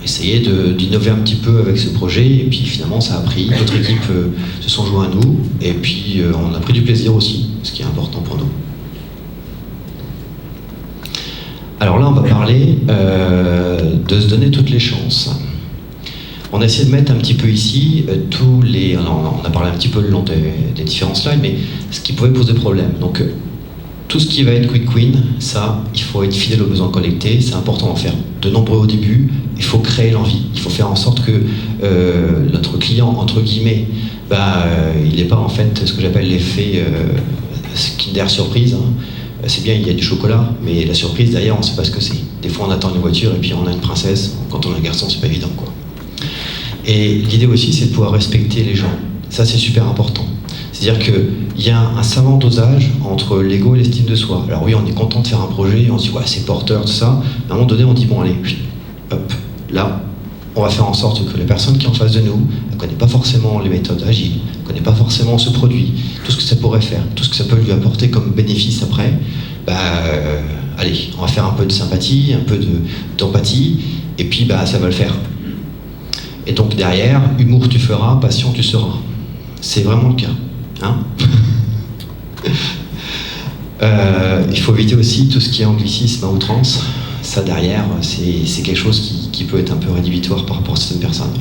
essayer d'innover un petit peu avec ce projet, et puis finalement ça a pris, d'autres équipes se sont joints à nous, et puis on a pris du plaisir aussi, ce qui est important pour nous. Alors là on va parler de se donner toutes les chances. On a essayé de mettre un petit peu ici on a parlé un petit peu le long des différents slides, mais ce qui pouvait poser problème. Donc tout ce qui va être quick win, ça, il faut être fidèle aux besoins collectés, c'est important d'en faire de nombreux au début, il faut créer l'envie, il faut faire en sorte que notre client, entre guillemets, il n'ait pas en fait ce que j'appelle l'effet Kinder surprise. C'est bien, il y a du chocolat, mais la surprise derrière, on ne sait pas ce que c'est. Des fois, on attend une voiture et puis on a une princesse. Quand on a un garçon, c'est pas évident, quoi. Et l'idée aussi, c'est de pouvoir respecter les gens. Ça, c'est super important. C'est-à-dire qu'il y a un savant dosage entre l'ego et l'estime de soi. Alors oui, on est content de faire un projet, on se dit, ouais, c'est porteur, tout ça. Mais à un moment donné, on dit, bon, allez, hop, là, on va faire en sorte que la personne qui est en face de nous, elle ne connaît pas forcément les méthodes agiles, elle ne connaît pas forcément ce produit, tout ce que ça pourrait faire, tout ce que ça peut lui apporter comme bénéfice après. Allez, on va faire un peu de sympathie, un peu d'empathie, et puis ça va le faire. Et donc derrière, humour tu feras, patient tu seras. C'est vraiment le cas. Hein. Il faut éviter aussi tout ce qui est anglicisme à outrance. Ça derrière, c'est quelque chose qui peut être un peu rédhibitoire par rapport à certaines personnes.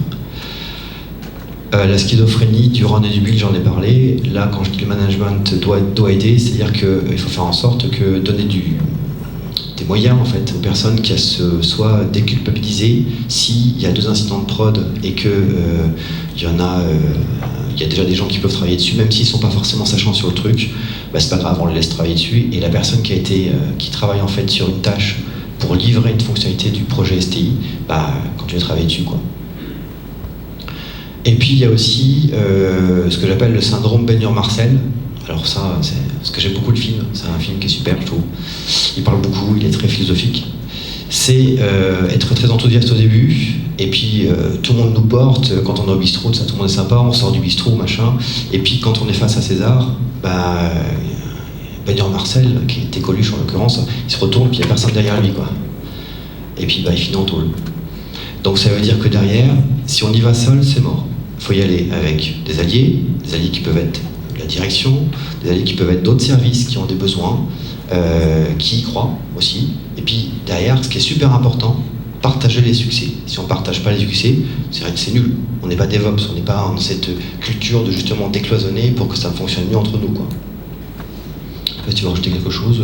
La schizophrénie, du run et du build, j'en ai parlé. Là, quand je dis le management doit aider, c'est-à-dire qu'il faut faire en sorte que donner des moyens en fait aux personnes qui soient déculpabilisées s'il y a 2 incidents de prod et que il y a déjà des gens qui peuvent travailler dessus, même s'ils ne sont pas forcément sachants sur le truc, c'est pas grave, on les laisse travailler dessus, et la personne qui travaille en fait sur une tâche pour livrer une fonctionnalité du projet STI, continue à travailler dessus, quoi. Et puis il y a aussi ce que j'appelle le syndrome Benioff-Marcel. Alors ça, c'est parce que j'aime beaucoup le film, c'est un film qui est super, je trouve. Il parle beaucoup, il est très philosophique. C'est être très enthousiaste au début, et puis tout le monde nous porte, quand on est au bistrot, ça, tout le monde est sympa, on sort du bistrot, machin, et puis quand on est face à César, Benioff-Marcel, qui était Coluche en l'occurrence, il se retourne, puis il n'y a personne derrière lui, quoi. Et puis il finit en tôle. Donc ça veut dire que derrière, si on y va seul, c'est mort. Il faut y aller avec des alliés qui peuvent être la direction, des alliés qui peuvent être d'autres services qui ont des besoins, qui y croient aussi. Et puis derrière, ce qui est super important, partager les succès. Si on ne partage pas les succès, c'est nul. On n'est pas DevOps, on n'est pas dans cette culture de justement décloisonner pour que ça fonctionne mieux entre nous, quoi. Tu veux rajouter quelque chose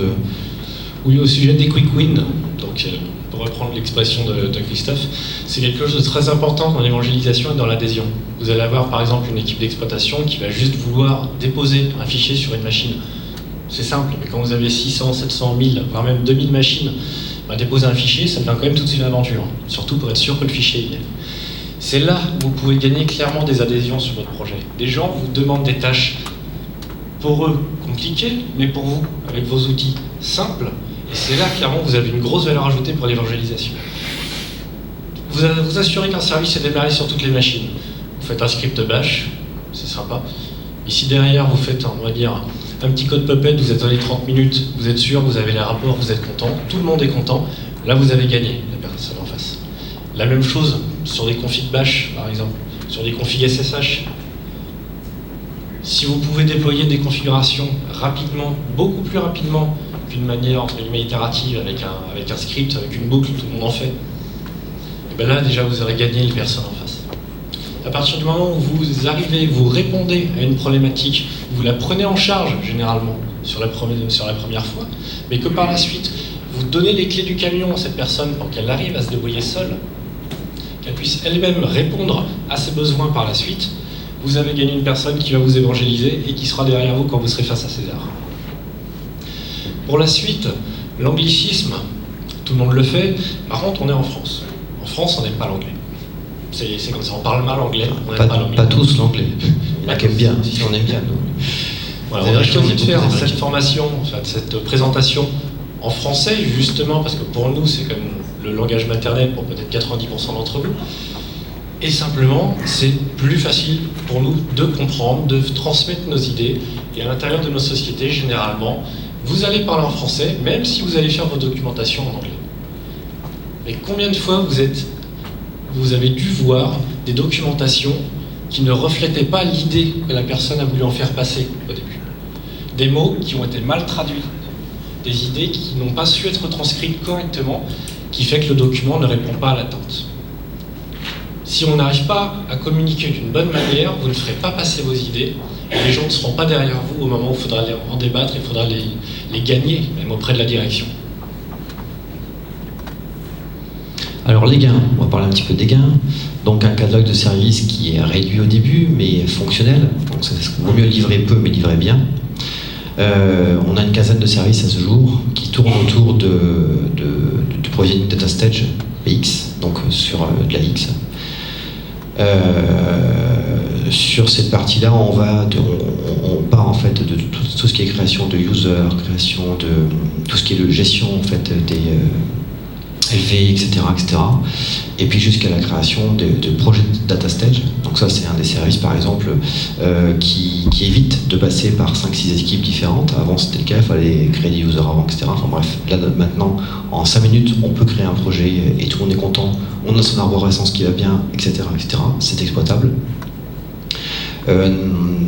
Oui, au sujet des quick wins, donc pour reprendre l'expression de Christophe, c'est quelque chose de très important dans l'évangélisation et dans l'adhésion. Vous allez avoir par exemple une équipe d'exploitation qui va juste vouloir déposer un fichier sur une machine. C'est simple, mais quand vous avez 600, 700, 1000, voire même 2000 machines, déposer un fichier, ça devient quand même toute une aventure, surtout pour être sûr que le fichier y est. C'est là où vous pouvez gagner clairement des adhésions sur votre projet. Des gens vous demandent des tâches pour eux compliquées, mais pour vous, avec vos outils simples. Et c'est là, clairement, vous avez une grosse valeur ajoutée pour l'évangélisation. Vous assurez qu'un service est démarré sur toutes les machines. Vous faites un script bash, c'est sympa. Ici derrière, vous faites, on va dire, un petit code Puppet, vous êtes dans les 30 minutes, vous êtes sûr, vous avez les rapports, vous êtes content, tout le monde est content. Là, vous avez gagné, la personne en face. La même chose sur des configs bash, par exemple, sur des configs SSH. Si vous pouvez déployer des configurations rapidement, beaucoup plus rapidement d'une manière entre guillemets itérative, avec un script, avec une boucle, tout le monde en fait, et bien là déjà vous aurez gagné les personnes en face. À partir du moment où vous arrivez, vous répondez à une problématique, vous la prenez en charge généralement sur la première fois, mais que par la suite, vous donnez les clés du camion à cette personne pour qu'elle arrive à se débrouiller seule, qu'elle puisse elle-même répondre à ses besoins par la suite, vous avez gagné une personne qui va vous évangéliser et qui sera derrière vous quand vous serez face à César. Pour la suite, l'anglicisme, tout le monde le fait, par contre on est en France. En France, on n'aime pas l'anglais. C'est comme ça, on parle mal anglais, on n'aime pas l'anglais. Pas tous l'anglais. Il y en a qui aiment bien, si on aime bien. Voilà, on a choisi de faire cette formation, cette présentation en français, justement, parce que pour nous, c'est comme le langage maternel pour peut-être 90% d'entre vous. Et simplement, c'est plus facile pour nous de comprendre, de transmettre nos idées. Et à l'intérieur de nos sociétés, généralement, vous allez parler en français, même si vous allez faire vos documentations en anglais. Mais combien de fois vous avez dû voir des documentations qui ne reflétaient pas l'idée que la personne a voulu en faire passer au début? Des mots qui ont été mal traduits, des idées qui n'ont pas su être transcrites correctement, qui fait que le document ne répond pas à l'attente. Si on n'arrive pas à communiquer d'une bonne manière, vous ne ferez pas passer vos idées, et les gens ne seront pas derrière vous au moment où il faudra en débattre, il faudra les gagner, même auprès de la direction. Alors les gains, on va parler un petit peu des gains. Donc un catalogue de services qui est réduit au début, mais fonctionnel. Donc ça vaut mieux livrer peu, mais livrer bien. On a une quinzaine de services à ce jour qui tournent autour du projet Data Stage PX, donc sur de la X. Sur cette partie-là, on part en fait de tout ce qui est création de user, création de tout ce qui est gestion en fait des LV, etc., etc. Et puis jusqu'à la création de projets de data stage. Donc ça, c'est un des services, par exemple, qui évite de passer par 5-6 équipes différentes. Avant, c'était le cas, il fallait créer des users avant, etc. Enfin bref, là, maintenant, en 5 minutes, on peut créer un projet et tout le monde est content. On a son arborescence qui va bien, etc., etc. C'est exploitable.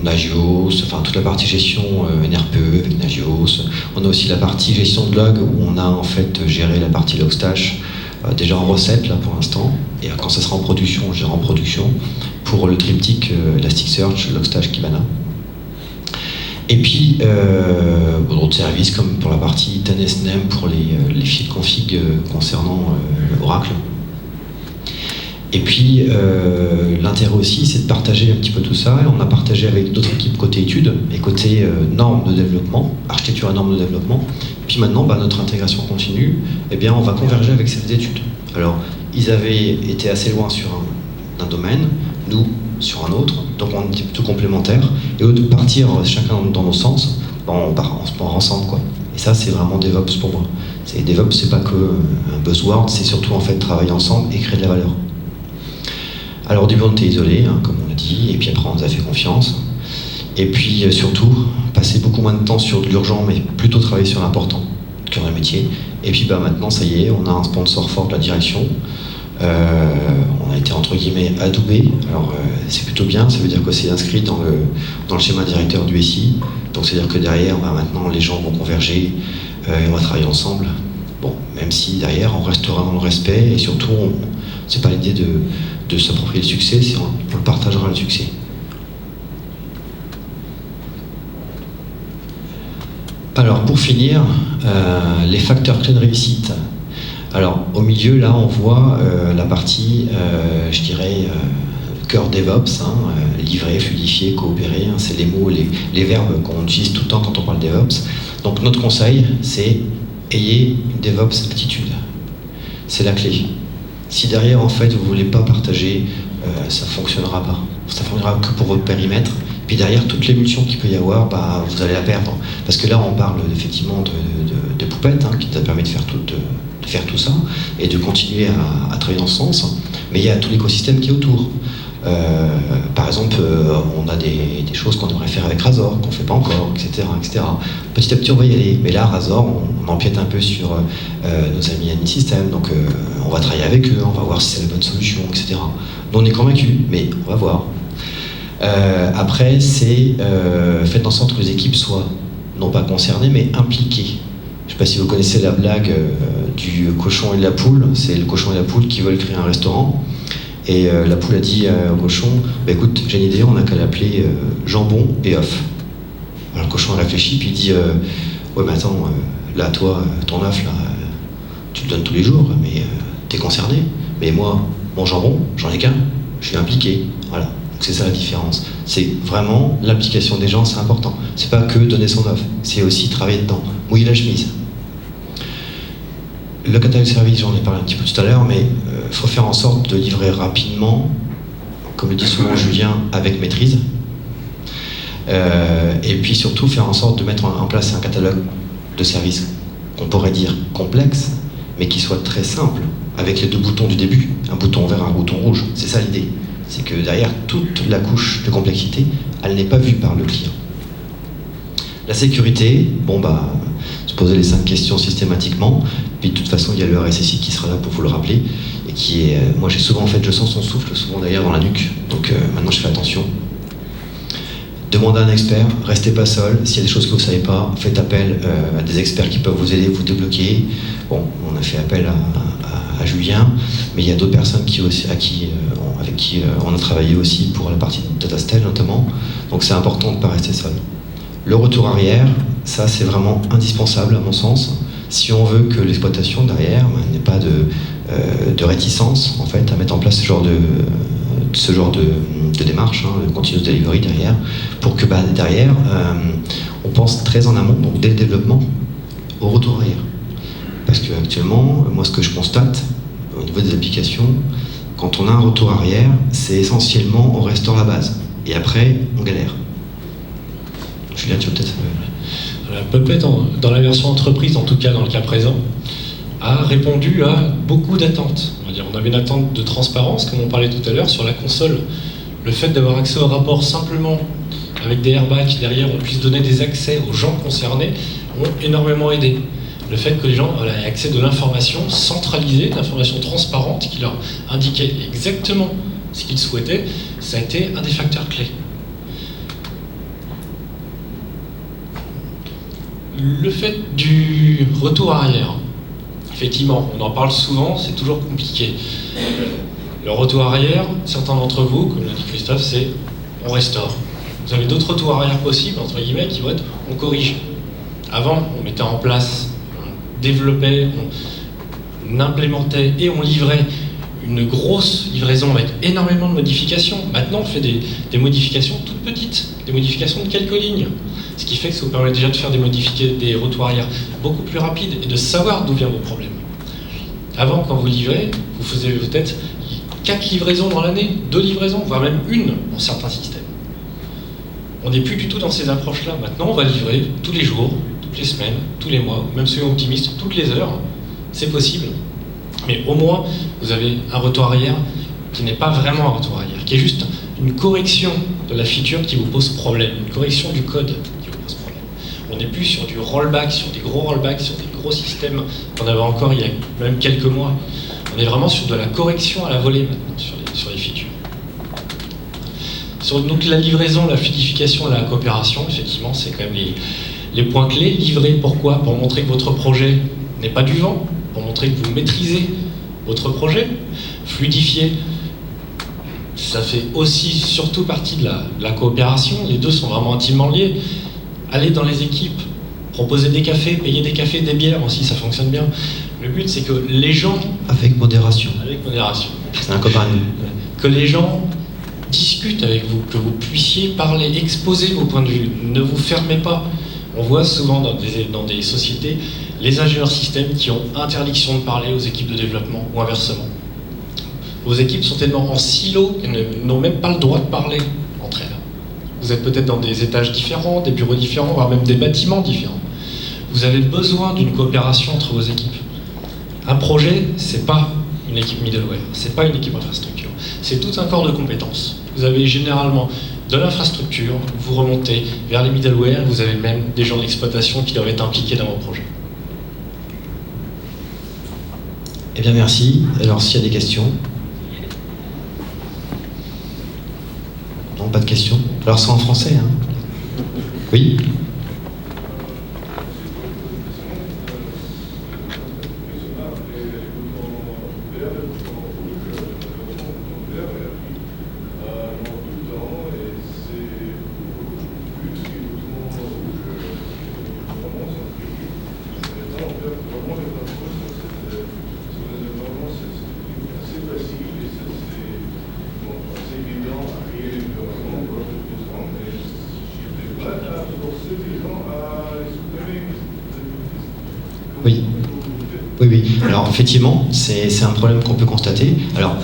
Nagios, enfin toute la partie gestion NRPE avec Nagios. On a aussi la partie gestion de log où on a en fait géré la partie Logstash déjà en recette là pour l'instant, et quand ça sera en production, on gère en production pour le triptyque Elasticsearch, Logstash, Kibana. Et puis d'autres services comme pour la partie TNSNAME pour les fichiers de config concernant Oracle. Et puis, l'intérêt aussi, c'est de partager un petit peu tout ça. Et on a partagé avec d'autres équipes côté études et côté normes de développement, architecture et normes de développement. Puis maintenant, notre intégration continue, eh bien, on va converger avec ces études. Alors, ils avaient été assez loin sur un domaine, nous sur un autre, donc on est plutôt complémentaires. Et au lieu de partir chacun dans nos sens, on se part ensemble, quoi. Et ça, c'est vraiment DevOps pour moi. DevOps, c'est pas que un buzzword, c'est surtout en fait travailler ensemble et créer de la valeur. Alors au début on était isolé, comme on l'a dit, et puis après on nous a fait confiance. Et puis surtout, passer beaucoup moins de temps sur de l'urgent, mais plutôt travailler sur l'important, cœur de métier. Et puis maintenant, ça y est, on a un sponsor fort de la direction. On a été entre guillemets adoubé. Alors c'est plutôt bien, ça veut dire que c'est inscrit dans le schéma directeur du SI. Donc c'est-à-dire que derrière, maintenant les gens vont converger et on va travailler ensemble. Bon, même si derrière on restera dans le respect et surtout, c'est pas l'idée de s'approprier le succès, c'est on le partagera le succès. Alors pour finir, les facteurs clés de réussite. Alors au milieu là on voit la partie, je dirais, cœur DevOps, livrer, fluidifier, coopérer, c'est les mots, les verbes qu'on utilise tout le temps quand on parle DevOps. Donc notre conseil, c'est ayez une DevOps attitude. C'est la clé. Si derrière, en fait, vous ne voulez pas partager, ça ne fonctionnera pas. Ça ne fonctionnera que pour votre périmètre. Puis derrière, toute l'émulsion qu'il peut y avoir, vous allez la perdre. Parce que là, on parle effectivement de poupettes, qui nous a permis de faire tout ça, et de continuer à travailler dans ce sens. Mais il y a tout l'écosystème qui est autour. Par exemple, on a des choses qu'on aimerait faire avec Razor, qu'on ne fait pas encore, etc., etc. Petit à petit, on va y aller. Mais là, Razor, on empiète un peu sur nos amis Admin System, donc on va travailler avec eux, on va voir si c'est la bonne solution, etc. Nous, on est convaincus, mais on va voir. Après, c'est faites en sorte que les équipes soient, non pas concernées, mais impliquées. Je pas si vous connaissez la blague du cochon et de la poule. C'est le cochon et la poule qui veulent créer un restaurant. Et la poule a dit au cochon, bah, écoute, j'ai une idée, on n'a qu'à l'appeler jambon et œuf. Alors le cochon réfléchit, puis il dit, ouais mais attends, là toi, ton œuf, là, tu le donnes tous les jours, mais t'es concerné. Mais moi, mon jambon, j'en ai qu'un, je suis impliqué. Voilà, donc c'est ça la différence. C'est vraiment l'implication des gens, c'est important. C'est pas que donner son œuf, c'est aussi travailler dedans, mouiller la chemise. Le catalogue service, j'en ai parlé un petit peu tout à l'heure, mais il faut faire en sorte de livrer rapidement, comme le dit souvent Julien, avec maîtrise. Et puis surtout faire en sorte de mettre en place un catalogue de services qu'on pourrait dire complexe, mais qui soit très simple, avec les deux boutons du début, un bouton vert et un bouton rouge. C'est ça l'idée. C'est que derrière toute la couche de complexité, elle n'est pas vue par le client. La sécurité, bon bah, se poser les 5 questions systématiquement, puis de toute façon il y a le RSSI qui sera là pour vous le rappeler, et qui est, moi j'ai souvent en fait, je sens son souffle souvent d'ailleurs dans la nuque, donc maintenant je fais attention. Demandez à un expert, restez pas seul, s'il y a des choses que vous ne savez pas, faites appel à des experts qui peuvent vous aider, vous débloquer. Bon, on a fait appel à Julien, mais il y a d'autres personnes avec qui on a travaillé aussi pour la partie DataStel notamment, donc c'est important de ne pas rester seul. Le retour arrière, ça c'est vraiment indispensable à mon sens, si on veut que l'exploitation derrière n'ait pas de réticence en fait, à mettre en place ce genre de démarche, de continuous delivery derrière, pour que derrière, on pense très en amont, donc dès le développement, au retour arrière. Parce qu'actuellement, moi ce que je constate, au niveau des applications, quand on a un retour arrière, c'est essentiellement on restaure la base, et après, on galère. Julien, tu veux peut-être... Puppet, dans la version entreprise, en tout cas dans le cas présent, a répondu à beaucoup d'attentes. On avait une attente de transparence, comme on parlait tout à l'heure, sur la console. Le fait d'avoir accès au rapport simplement avec des airbags derrière, on puisse donner des accès aux gens concernés, ont énormément aidé. Le fait que les gens aient accès de l'information centralisée, d'information transparente, qui leur indiquait exactement ce qu'ils souhaitaient, ça a été un des facteurs clés. Le fait du retour arrière, effectivement, on en parle souvent, c'est toujours compliqué. Le retour arrière, certains d'entre vous, comme l'a dit Christophe, c'est on restaure. Vous avez d'autres retours arrière possibles, entre guillemets, qui vont être on corrige. Avant, on mettait en place, on développait, on implémentait et on livrait une grosse livraison avec énormément de modifications. Maintenant, on fait des modifications toutes petites, des modifications de quelques lignes. Ce qui fait que ça vous permet déjà de faire des retours arrière beaucoup plus rapides et de savoir d'où viennent vos problèmes. Avant, quand vous livrez, vous faisiez peut-être 4 livraisons dans l'année, 2 livraisons, voire même une dans certains systèmes. On n'est plus du tout dans ces approches-là. Maintenant, on va livrer tous les jours, toutes les semaines, tous les mois, même soyons optimistes, toutes les heures. C'est possible. Mais au moins, vous avez un retour arrière qui n'est pas vraiment un retour arrière, qui est juste une correction de la feature qui vous pose problème, une correction du code qui vous pose problème. On n'est plus sur du rollback, sur des gros rollbacks, sur des gros systèmes qu'on avait encore il y a même quelques mois. On est vraiment sur de la correction à la volée maintenant sur les features. Sur donc, la livraison, la fluidification et la coopération, effectivement, c'est quand même les points clés. Livrer, pourquoi? Pour montrer que votre projet n'est pas du vent, pour montrer que vous maîtrisez votre projet. Fluidifier, ça fait aussi surtout partie de la coopération. Les deux sont vraiment intimement liés. Aller dans les équipes, proposer des cafés, payer des cafés, des bières aussi, ça fonctionne bien. Le but, c'est que les gens... Avec modération. Avec modération. C'est un copain. Que les gens discutent avec vous, que vous puissiez parler, exposer vos points de vue. Ne vous fermez pas. On voit souvent dans des sociétés les ingénieurs systèmes qui ont interdiction de parler aux équipes de développement ou inversement. Vos équipes sont tellement en silo qu'elles n'ont même pas le droit de parler entre elles. Vous êtes peut-être dans des étages différents, des bureaux différents, voire même des bâtiments différents. Vous avez besoin d'une coopération entre vos équipes. Un projet, c'est pas une équipe middleware, c'est pas une équipe infrastructure, c'est tout un corps de compétences. Vous avez généralement de l'infrastructure, vous remontez vers les middleware, vous avez même des gens d'exploitation qui doivent être impliqués dans vos projets. Eh bien merci. Alors s'il y a des questions. Non, pas de questions. Alors c'est en français, hein. Oui. Oui. Oui. Alors effectivement, c'est un problème qu'on peut constater. Alors,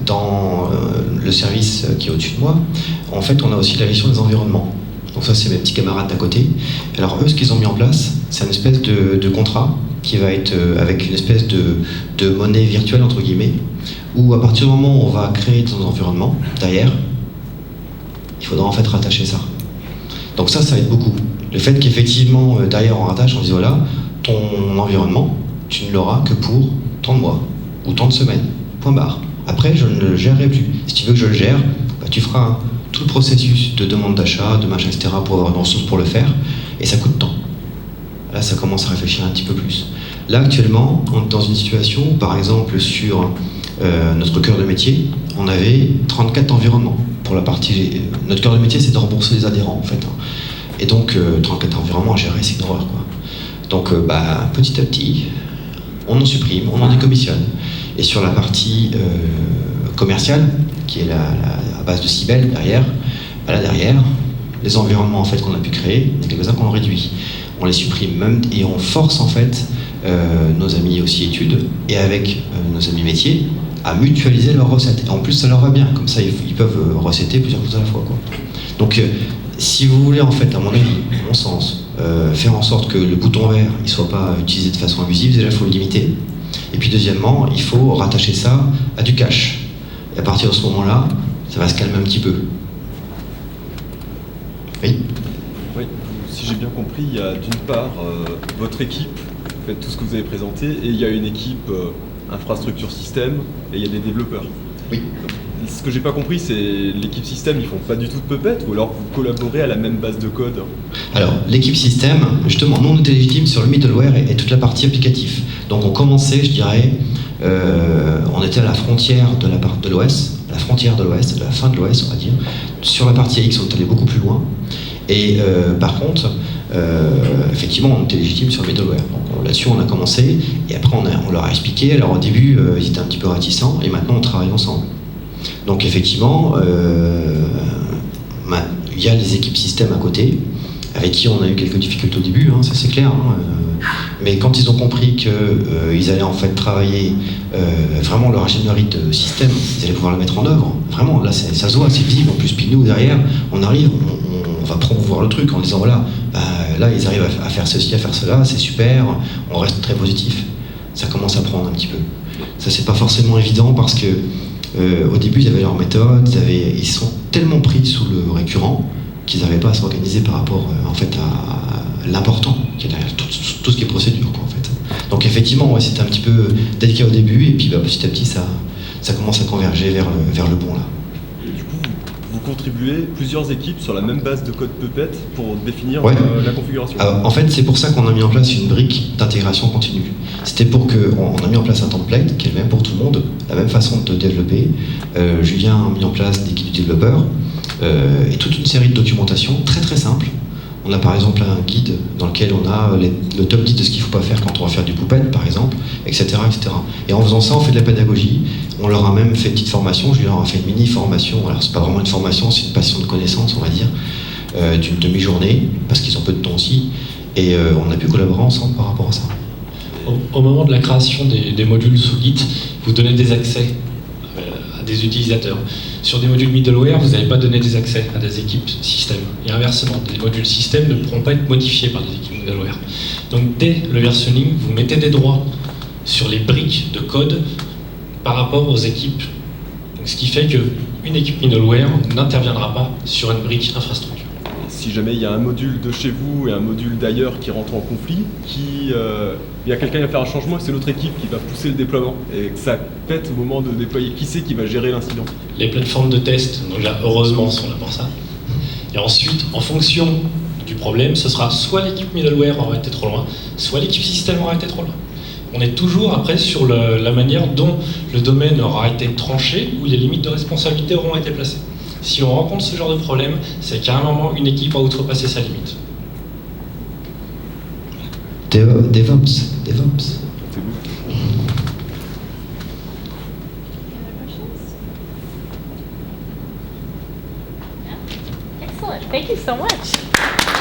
dans le service qui est au-dessus de moi, en fait, on a aussi la gestion des environnements. Donc ça, c'est mes petits camarades d'à côté. Alors eux, ce qu'ils ont mis en place, c'est une espèce de contrat qui va être avec une espèce de monnaie virtuelle, entre guillemets, où à partir du moment où on va créer dans un environnement, derrière, il faudra en fait rattacher ça. Donc ça aide beaucoup. Le fait qu'effectivement, derrière on rattache, on dit voilà, ton environnement, tu ne l'auras que pour tant de mois, ou tant de semaines, point barre. Après, je ne le gérerai plus. Si tu veux que je le gère, bah, tu feras tout le processus de demande d'achat, de machin, etc. pour avoir une ressource pour le faire, et ça coûte temps. Là, ça commence à réfléchir un petit peu plus. Là, actuellement, on est dans une situation où, par exemple, sur notre cœur de métier, on avait 34 environnements. Pour la partie, notre cœur de métier, c'est de rembourser les adhérents, en fait. Et donc, 34 environnements à gérer, c'est une horreur, quoi. Donc, petit à petit, on en supprime, on en décommissionne. Et sur la partie commerciale, qui est à base de Cybelle derrière, bah là derrière, les environnements en fait qu'on a pu créer, il y a quelques-uns qu'on réduit. On les supprime même et on force en fait nos amis aussi études et avec nos amis métiers à mutualiser leurs recettes. Et en plus ça leur va bien, comme ça ils peuvent recéter plusieurs choses à la fois, quoi. Donc si vous voulez en fait, à mon avis, à mon sens, faire en sorte que le bouton vert ne soit pas utilisé de façon abusive, déjà il faut le limiter. Et puis deuxièmement, il faut rattacher ça à du cash. Et à partir de ce moment-là, ça va se calmer un petit peu. Oui. Oui, si j'ai bien compris, il y a d'une part votre équipe, vous faites tout ce que vous avez présenté, et il y a une équipe infrastructure système, et il y a des développeurs. Oui. Ce que j'ai pas compris, c'est l'équipe système, ils font pas du tout de Puppet, ou alors vous collaborez à la même base de code? Alors, l'équipe système, justement, nous on était légitime sur le middleware et toute la partie applicative. Donc on commençait, je dirais, on était à la frontière de l'OS, la frontière de l'OS, de la fin de l'OS, on va dire. Sur la partie X, on est allé beaucoup plus loin. Et par contre, effectivement, on était légitime sur le middleware. Donc là-dessus, on a commencé, et après, on leur a expliqué. Alors au début, ils étaient un petit peu réticents, et maintenant, on travaille ensemble. Donc effectivement, il y a les équipes système à côté, avec qui on a eu quelques difficultés au début, hein, ça c'est clair. Hein, mais quand ils ont compris qu'ils allaient en fait travailler vraiment leur ingénierie de système, ils allaient pouvoir le mettre en œuvre. Vraiment, là ça se voit, c'est visible. En plus, puis nous derrière, on arrive, on va promouvoir le truc en disant voilà, là ils arrivent à faire ceci, à faire cela, c'est super, on reste très positif. Ça commence à prendre un petit peu. Ça c'est pas forcément évident parce que au début, ils avaient leur méthode, ils sont tellement pris sous le récurrent qu'ils n'arrivaient pas à s'organiser par rapport en fait, à l'important qui est derrière tout ce qui est procédure, quoi, en fait. Donc effectivement, ouais, c'était un petit peu délicat au début, et puis petit à petit, ça commence à converger vers le bon, là. Et du coup, vous contribuez plusieurs équipes sur la même base de code Puppet pour définir la configuration. Alors, en fait, c'est pour ça qu'on a mis en place une brique d'intégration continue. C'était pour qu'on a mis en place un template qui est le même pour tout le monde, la même façon de développer. Julien a mis en place des guides de développeurs et toute une série de documentation très très simple. On a par exemple un guide dans lequel on a le top 10 de ce qu'il ne faut pas faire quand on va faire du Puppet, par exemple, etc., etc. Et en faisant ça, on fait de la pédagogie. On leur a même fait une petite formation. Je leur ai fait une mini-formation. Alors, c'est pas vraiment une formation, c'est une passion de connaissance, on va dire, d'une demi-journée, parce qu'ils ont peu de temps aussi. Et on a pu collaborer ensemble par rapport à ça. Au moment de la création des modules sous Git, vous donnez des accès à des utilisateurs. Sur des modules middleware, vous n'allez pas donner des accès à des équipes système. Et inversement, des modules système ne pourront pas être modifiés par des équipes middleware. Donc dès le versionning, vous mettez des droits sur les briques de code par rapport aux équipes. Donc, ce qui fait qu'une équipe middleware n'interviendra pas sur une brique infrastructure. Si jamais il y a un module de chez vous et un module d'ailleurs qui rentre en conflit, il y a quelqu'un qui va faire un changement et c'est l'autre équipe qui va pousser le déploiement et que ça pète au moment de déployer. Qui c'est qui va gérer l'incident? Les plateformes de test, donc là, heureusement, sont là pour ça. Et ensuite, en fonction du problème, ce sera soit l'équipe middleware aura été trop loin, soit l'équipe système aura été trop loin. On est toujours après sur la manière dont le domaine aura été tranché, où les limites de responsabilité auront été placées. Si on rencontre ce genre de problème, c'est qu'à un moment, une équipe a outrepassé sa limite. DevOps. C'est bon. Excellent. Excellent. Thank you so much.